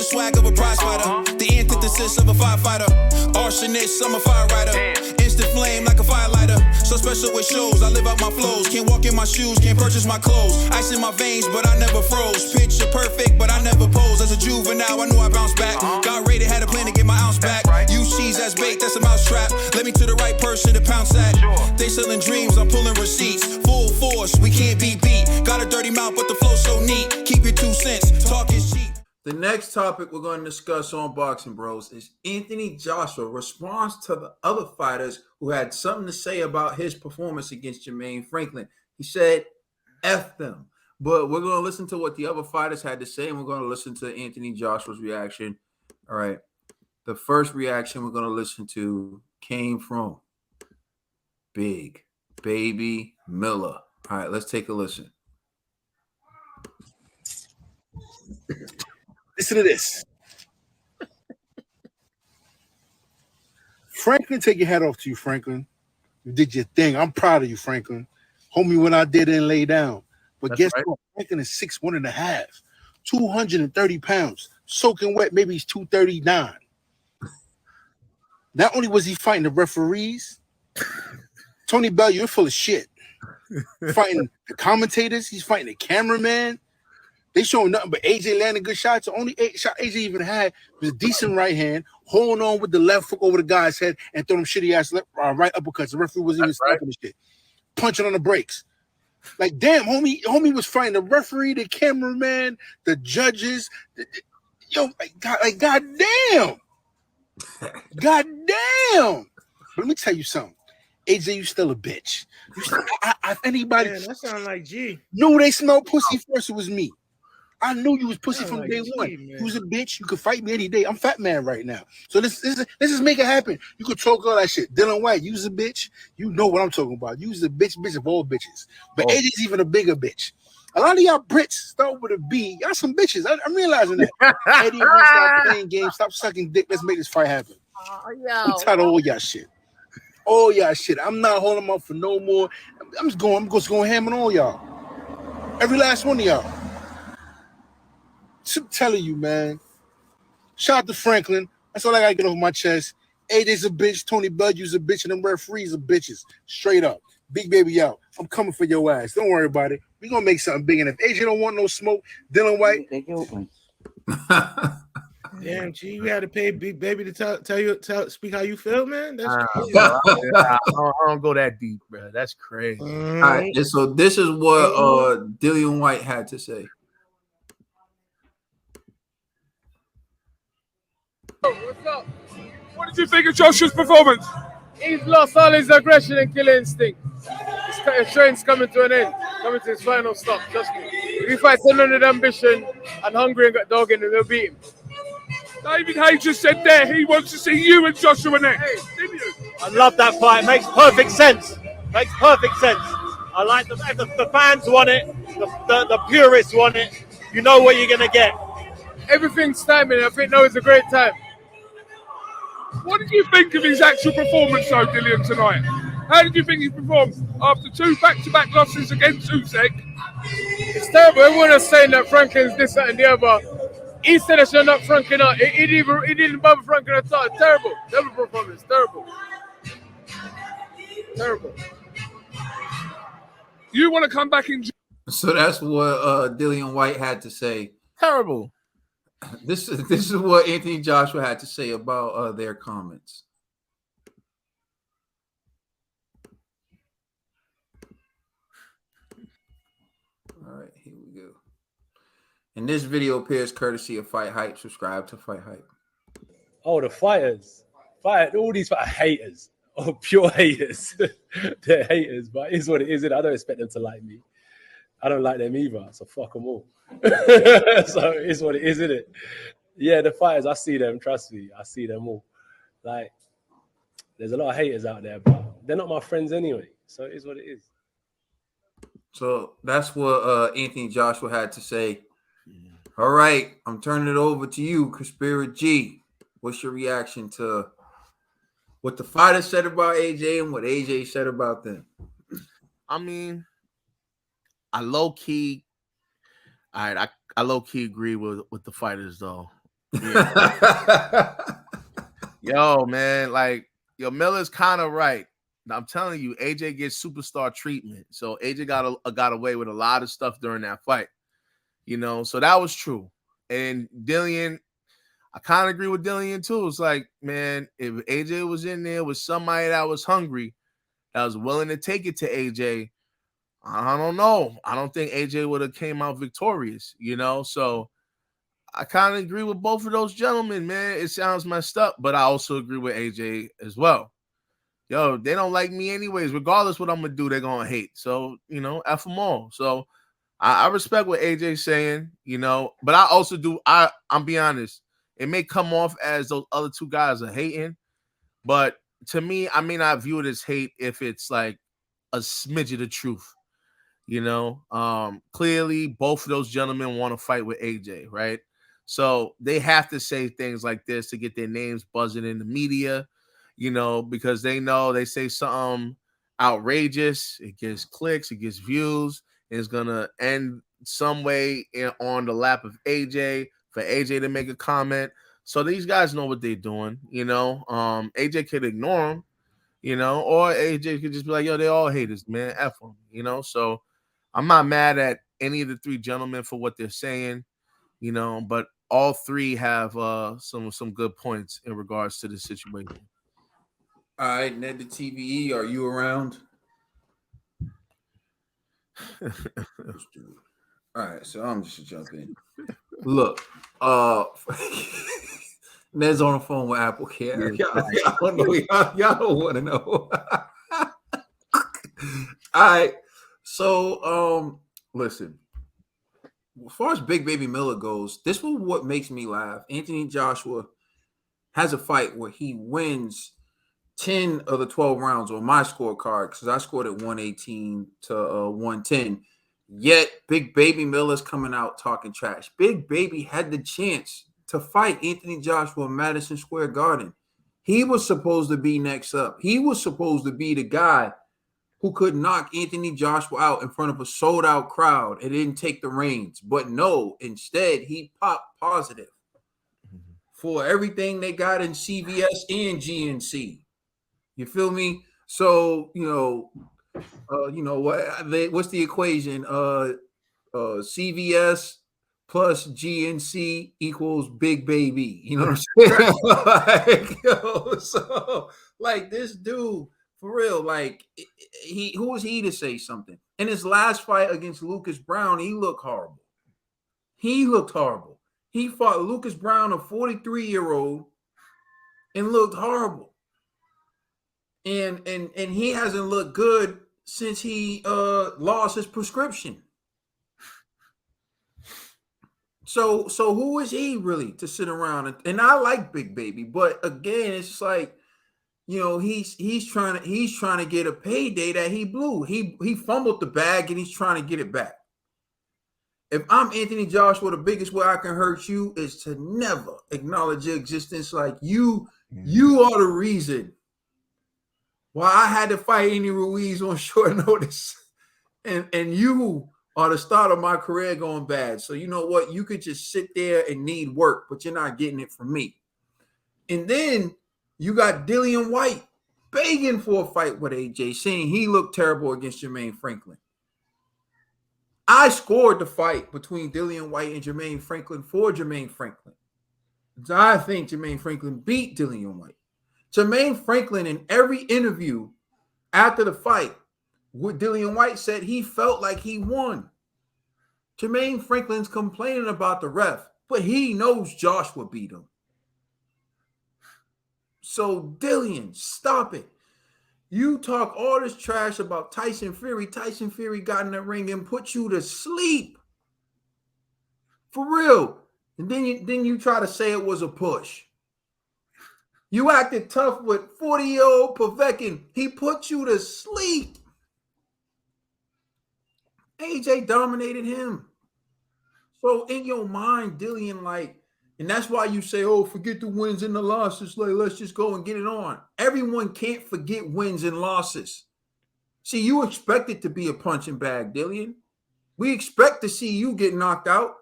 swag of a prize fighter. The antithesis of a firefighter. Arsonist, I'm a fire rider. Instant flame like a firelighter. So special with shows, I live out my flows. Can't walk in my shoes, can't purchase my clothes. Ice in my veins, but I never froze. Picture perfect, but I never pose. As a juvenile, I knew I bounced back. Got rated, had a plan to get my ounce back. Use cheese as bait, that's a mousetrap. Let me to the right person to pounce at. They selling dreams, I'm pulling receipts. Full force, we can't be beat. Got a dirty mouth, but the flow so neat. Keep your 2 cents, talk is cheap. The next topic we're going to discuss on Boxing Bros is Anthony Joshua response to the other fighters who had something to say about his performance against Jermaine Franklin. He said, F them. But we're going to listen to what the other fighters had to say, and we're going to listen to Anthony Joshua's reaction. All right. The first reaction we're going to listen to came from Big Baby Miller. All right, let's take a listen. Listen to this. Franklin, take your hat off to you, Franklin. You did your thing. I'm proud of you, Franklin. Homie, when I did and lay down. But That's guess right. what? Franklin is 6'1.5", 230 pounds, soaking wet. Maybe he's 239. Not only was he fighting the referees, Tony Bell, you're full of shit. Fighting the commentators, he's fighting the cameraman. They showing nothing but AJ landing good shots. The only shot AJ even had was a decent right hand, holding on with the left hook over the guy's head and throwing shitty ass right uppercuts. The referee wasn't even stopping the shit. Punching on the brakes. Like, damn, homie was fighting the referee, the cameraman, the judges. Goddamn. Goddamn. But let me tell you something. AJ, you still a bitch. Anybody that sound like G. knew they smelled pussy first, it was me. I knew you was pussy from like day one. G, man. You was a bitch. You could fight me any day. I'm fat man right now. So let's just make it happen. You could talk all that shit. Dylan White, you was a bitch. You know what I'm talking about. You was a bitch of all bitches. But AJ's even a bigger bitch. A lot of y'all Brits start with a B. Y'all some bitches. I'm realizing that. Eddie, stop playing games. Stop sucking dick. Let's make this fight happen. I'm tired of all y'all shit. All y'all shit. I'm not holding them up for no more. I'm just going ham on all y'all. Every last one of y'all. I'm telling you, man. Shout out to Franklin. That's all I gotta get off my chest. AJ's a bitch. Tony Bellu's a bitch, and them referees are bitches. Straight up. Big baby out. I'm coming for your ass. Don't worry about it. We're gonna make something big. And if AJ don't want no smoke, Dylan White. Damn, G, you had to pay Big Baby to speak how you feel, man. That's crazy. I don't go that deep, bro. That's crazy. All right, and so this is what Dillian White had to say. What's up? What did you think of Joshua's performance? He's lost all his aggression and killing instinct. His train's coming to an end, coming to his final stop. Trust me. If he fights unlimited ambition and hungry and got dog in him, they'll beat him. David Hayes just said there he wants to see you and Joshua next. Hey, didn't you? I love that fight. It makes perfect sense. Makes perfect sense. I like the fans want it. The purists want it. You know what you're gonna get. Everything's timing. I think now is a great time. What did you think of his actual performance, though, Dillian, tonight? How did you think he performed after 2 back-to-back losses against Usyk? It's terrible. Everyone is saying that Franklin's this, that, and the other. He said that you're not Franklin out. He didn't bother Franklin at all. Terrible. Terrible performance. Terrible. Terrible. You want to come back in? So that's what Dillian White had to say. Terrible. This is what Anthony Joshua had to say about their comments. All right, here we go. And this video appears courtesy of Fight Hype. Subscribe to Fight Hype. Oh, the fighters. All these haters. Oh, pure haters. They're haters, but it is what it is. I don't expect them to like me. I don't like them either, so fuck them all. So it is what it is, isn't it? Yeah, the fighters, I see them, trust me. I see them all. Like, there's a lot of haters out there, but they're not my friends anyway. So it is what it is. So that's what Anthony Joshua had to say. All right, I'm turning it over to you, Conspiracy G. What's your reaction to what the fighter said about AJ and what AJ said about them? I mean, I low-key agree with the fighters, though. Yo, man, like, Miller's kind of right. Now, I'm telling you, AJ gets superstar treatment. So AJ got away with a lot of stuff during that fight. So that was true. And Dillian, I kind of agree with Dillian too. It's like, man, if AJ was in there with somebody that was hungry, that was willing to take it to AJ, I don't know. I don't think AJ would have came out victorious, So I kind of agree with both of those gentlemen, man. It sounds messed up, but I also agree with AJ as well. Yo, they don't like me anyways. Regardless what I'm going to do, they're going to hate. So, F them all. So I respect what AJ's saying, but I also do. I'm be honest. It may come off as those other two guys are hating, but to me, I may not view it as hate if it's like a smidge of the truth. Clearly both of those gentlemen want to fight with AJ, right? So they have to say things like this to get their names buzzing in the media, because they know they say something outrageous, it gets clicks, it gets views, and it's gonna end some way on the lap of AJ for AJ to make a comment. So these guys know what they're doing, AJ could ignore them, or AJ could just be like, yo, they all haters, man, F them, So I'm not mad at any of the three gentlemen for what they're saying, but all three have some good points in regards to the situation. All right, Ned the TVE, are you around? All right, so I'm just jump in. Look, Ned's on the phone with Apple Care. Y'all don't know. Y'all don't want to know. All right, so listen. As far as Big Baby Miller goes, this was what makes me laugh. Anthony Joshua has a fight where he wins 10 of the 12 rounds on my scorecard because I scored at 118 to 110. Yet Big Baby Miller's coming out talking trash. Big Baby had the chance to fight Anthony Joshua in Madison Square Garden. He was supposed to be next up. He was supposed to be the guy who could knock Anthony Joshua out in front of a sold-out crowd and didn't take the reins. But no, instead, he popped positive for everything they got in CVS and GNC. You feel me? So, what's the equation? CVS plus GNC equals Big Baby. You know what I'm saying? So this dude, for real, who was he to say something? In his last fight against Lucas Brown, he looked horrible. He fought Lucas Brown, a 43-year-old, and looked horrible. And he hasn't looked good since he lost his prescription. So who is he really to sit around? And I like Big Baby, but again, it's like, he's trying to get a payday that he blew. He fumbled the bag and he's trying to get it back. If I'm Anthony Joshua, the biggest way I can hurt you is to never acknowledge your existence. Like you are the reason why I had to fight Andy Ruiz on short notice. And you are the start of my career going bad. So you know what? You could just sit there and need work, but you're not getting it from me. And then you got Dillian White begging for a fight with AJ, saying he looked terrible against Jermaine Franklin. I scored the fight between Dillian White and Jermaine Franklin for Jermaine Franklin. I think Jermaine Franklin beat Dillian White. Jermaine Franklin, in every interview after the fight, with Dillian White said he felt like he won. Jermaine Franklin's complaining about the ref, but he knows Joshua beat him. So Dillian, stop it. You talk all this trash about Tyson Fury. Tyson Fury got in the ring and put you to sleep. For real. And then you try to say it was a push. You acted tough with 40-year-old Povetkin. He put you to sleep. AJ dominated him. So in your mind, Dillian, and that's why you say, oh, forget the wins and the losses. Let's just go and get it on. Everyone can't forget wins and losses. See, you expect it to be a punching bag, Dillian. We expect to see you get knocked out.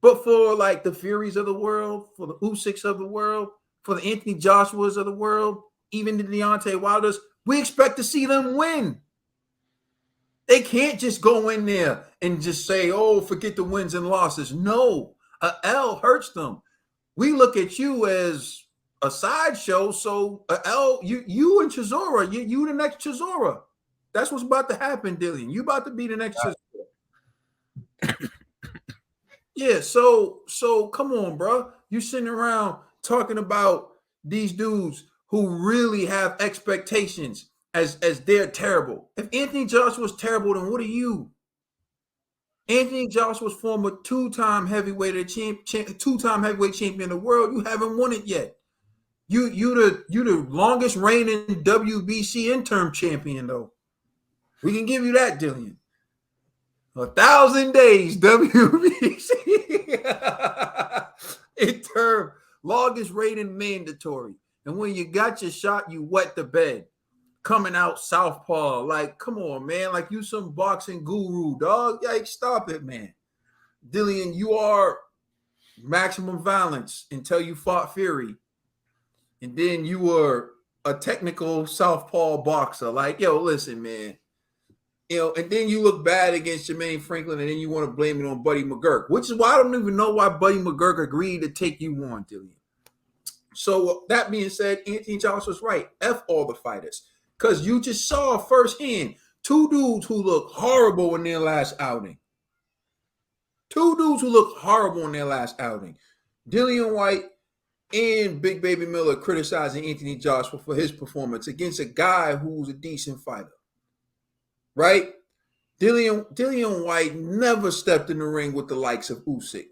But for like the Furies of the world, for the Usyks of the world, for the Anthony Joshuas of the world, even the Deontay Wilders, we expect to see them win. They can't just go in there and just say, oh, forget the wins and losses. No, a L hurts them. We look at you as a sideshow. So a L, you and Chisora, you the next Chisora. That's what's about to happen, Dillian. You about to be the next Chisora. Yeah, so come on, bro. You sitting around talking about these dudes who really have expectations as they're terrible. If Anthony Joshua was terrible, then what are you? Anthony Joshua was former two-time heavyweight champion of the world. You haven't won it yet. You the longest reigning WBC interim champion, though. We can give you that, Dillian. 1,000 days WBC interim, longest reigning mandatory. And when you got your shot, you wet the bed. Coming out southpaw, like, come on, man. Like, you some boxing guru, dog. Like, stop it, man. Dillian, you are maximum violence until you fought Fury. And then you were a technical southpaw boxer. Like, yo, listen, man. You know, and then you look bad against Jermaine Franklin, and then you want to blame it on Buddy McGurk, which is why I don't even know why Buddy McGurk agreed to take you on, Dillian. So that being said, Anthony Joshua's right. F all the fighters. Because you just saw firsthand two dudes who look horrible in their last outing. Dillian Whyte and Big Baby Miller criticizing Anthony Joshua for his performance against a guy who's a decent fighter. Right? Dillian Whyte never stepped in the ring with the likes of Usyk.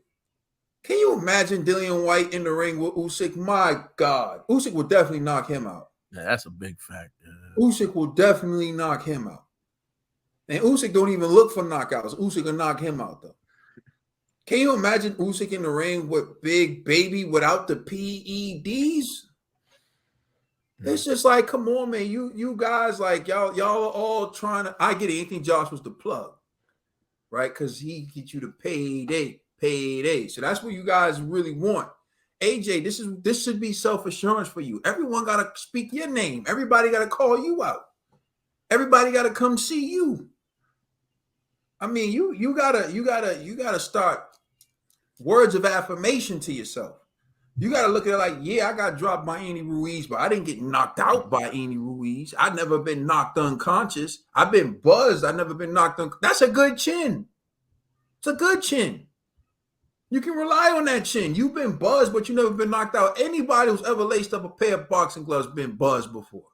Can you imagine Dillian Whyte in the ring with Usyk? My God. Usyk would definitely knock him out. Yeah, that's a big fact. Yeah. Usyk will definitely knock him out. And Usyk don't even look for knockouts. Usyk will knock him out, though. Can you imagine Usyk in the ring with Big Baby without the PEDs? It's just like, come on, man. You guys, like, y'all are all trying to. I get it. Anthony Joshua's the plug, right? Because he gets you the payday. So that's what you guys really want. AJ, this should be self-assurance for you. Everyone gotta speak your name. Everybody gotta call you out. Everybody gotta come see you. I mean, you gotta start words of affirmation to yourself. You gotta look at it like, yeah, I got dropped by Andy Ruiz, but I didn't get knocked out by Andy Ruiz. I've never been knocked unconscious. I've been buzzed. I've never been knocked unconscious. That's a good chin. It's a good chin. You can rely on that chin. You've been buzzed, but you've never been knocked out. Anybody who's ever laced up a pair of boxing gloves been buzzed before.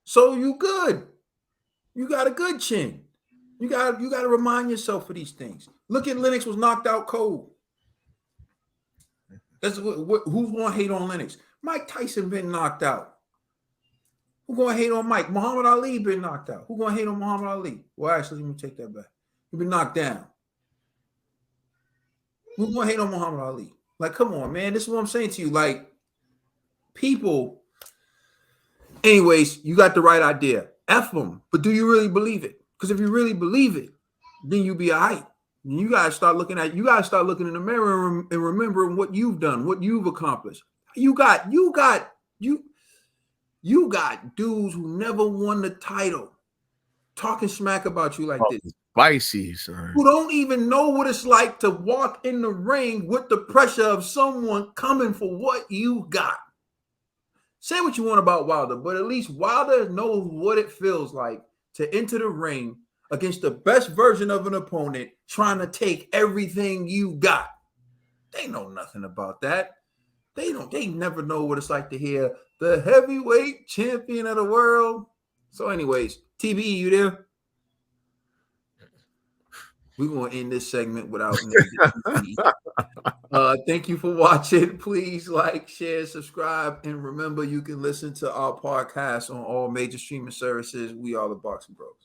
So you good. You got a good chin. You got to remind yourself of these things. Look at Lennox was knocked out cold. Who's going to hate on Lennox? Mike Tyson been knocked out. Who's going to hate on Mike? Muhammad Ali been knocked out. Who's going to hate on Muhammad Ali? Well, actually, let me take that back. He been knocked down. Who's going to hate on Muhammad Ali? Like, come on, man. This is what I'm saying to you. Like, people. Anyways, you got the right idea. F them. But do you really believe it? Because if you really believe it, then you be all right. You guys start looking in the mirror and remembering what you've done, what you've accomplished. You got dudes who never won the title talking smack about you like this. Spicy, son. Who don't even know what it's like to walk in the ring with the pressure of someone coming for what you got. Say what you want about Wilder, but at least Wilder knows what it feels like to enter the ring against the best version of an opponent trying to take everything you got. They know nothing about that. They never know what it's like to hear the heavyweight champion of the world. So anyways, TBE, you there? We're going to end this segment without thank you for watching. Please like, share, subscribe, and remember you can listen to our podcast on all major streaming services. We are the Boxing Bros.